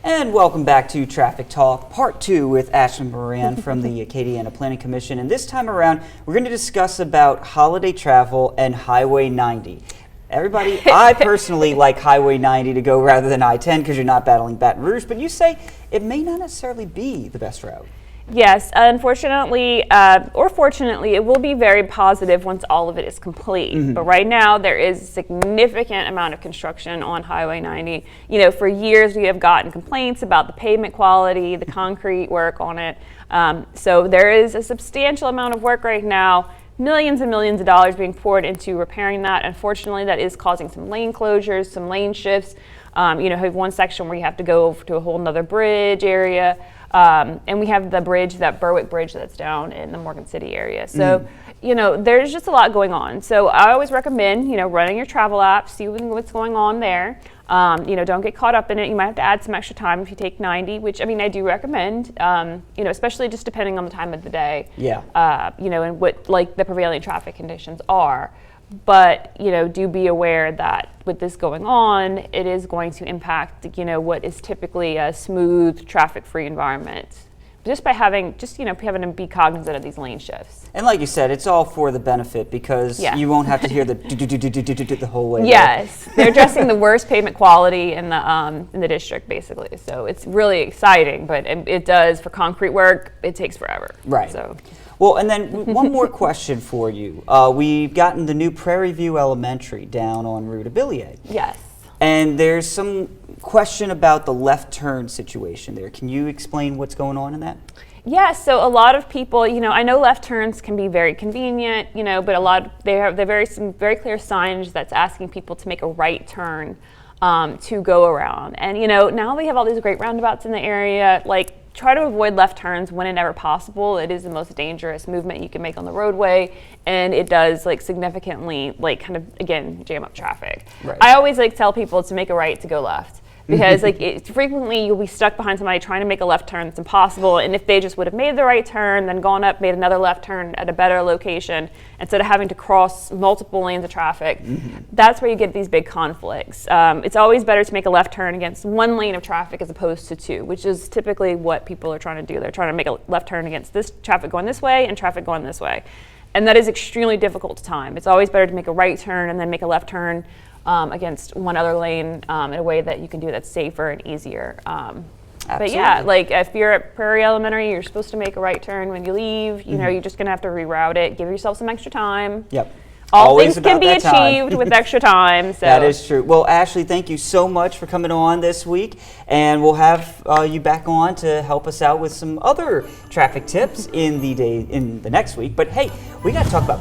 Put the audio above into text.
And welcome back to Traffic Talk, Part 2 with Ashley Moran from the Acadiana Planning Commission. And this time around, we're going to discuss about holiday travel and Highway 90. Everybody, I personally like Highway 90 to go rather than I-10 because you're not battling Baton Rouge, but you say it may not necessarily be the best route. Yes, unfortunately, or fortunately, it will be very positive once all of it is complete. Mm-hmm. But right now, there is a significant amount of construction on Highway 90. You know, for years, we have gotten complaints about the pavement quality, the concrete work on it. So there is a substantial amount of work right now, millions and millions of dollars being poured into repairing that. Unfortunately, that is causing some lane closures, some lane shifts. You know, have one section where you have to go over to a whole nother bridge area. And we have the bridge, that Berwick Bridge that's down in the Morgan City area. So, you know, there's just a lot going on. So I always recommend, you know, running your travel app, see what's going on there. You know, don't get caught up in it. You might have to add some extra time if you take 90, which, I mean, I do recommend, you know, especially just depending on the time of the day. Yeah. You know, and what, like, the prevailing traffic conditions are. But, you know, do be aware that with this going on, it is going to impact, you know, what is typically a smooth, traffic-free environment. Just by having, you know, having to be cognizant of these lane shifts. And like you said, it's all for the benefit because you won't have to hear the the whole way. Yes, they're addressing the worst pavement quality in the district, basically. So it's really exciting, but it does, for concrete work, it takes forever. Right. So. Well, and then one more question for you. We've gotten the new Prairie View Elementary down on Rue de Billier. Yes. And there's some question about the left turn situation there. Can you explain what's going on in that? Yeah, so a lot of people, you know, I know left turns can be very convenient, you know, but they have some very clear signage that's asking people to make a right turn to go around. And, you know, now we have all these great roundabouts in the area, like, try to avoid left turns whenever possible. It is the most dangerous movement you can make on the roadway, and it does, like, significantly, like, kind of, again, jam up traffic. Right. I always, like, tell people to make a right to go left, because like frequently you'll be stuck behind somebody trying to make a left turn that's impossible, and if they just would have made the right turn, then gone up, made another left turn at a better location instead of having to cross multiple lanes of traffic, that's where you get these big conflicts. It's always better to make a left turn against one lane of traffic as opposed to two, which is typically what people are trying to do. They're trying to make a left turn against this traffic going this way and traffic going this way, and that is extremely difficult to time. It's always better to make a right turn and then make a left turn against one other lane in a way that you can do that's safer and easier. But yeah, like if you're at Prairie Elementary, you're supposed to make a right turn when you leave. You know, you're just going to have to reroute it. Give yourself some extra time. Yep. All Always things can be achieved with extra time. So. That is true. Well, Ashley, thank you so much for coming on this week, and we'll have you back on to help us out with some other traffic tips in the next week. But hey, we got to talk about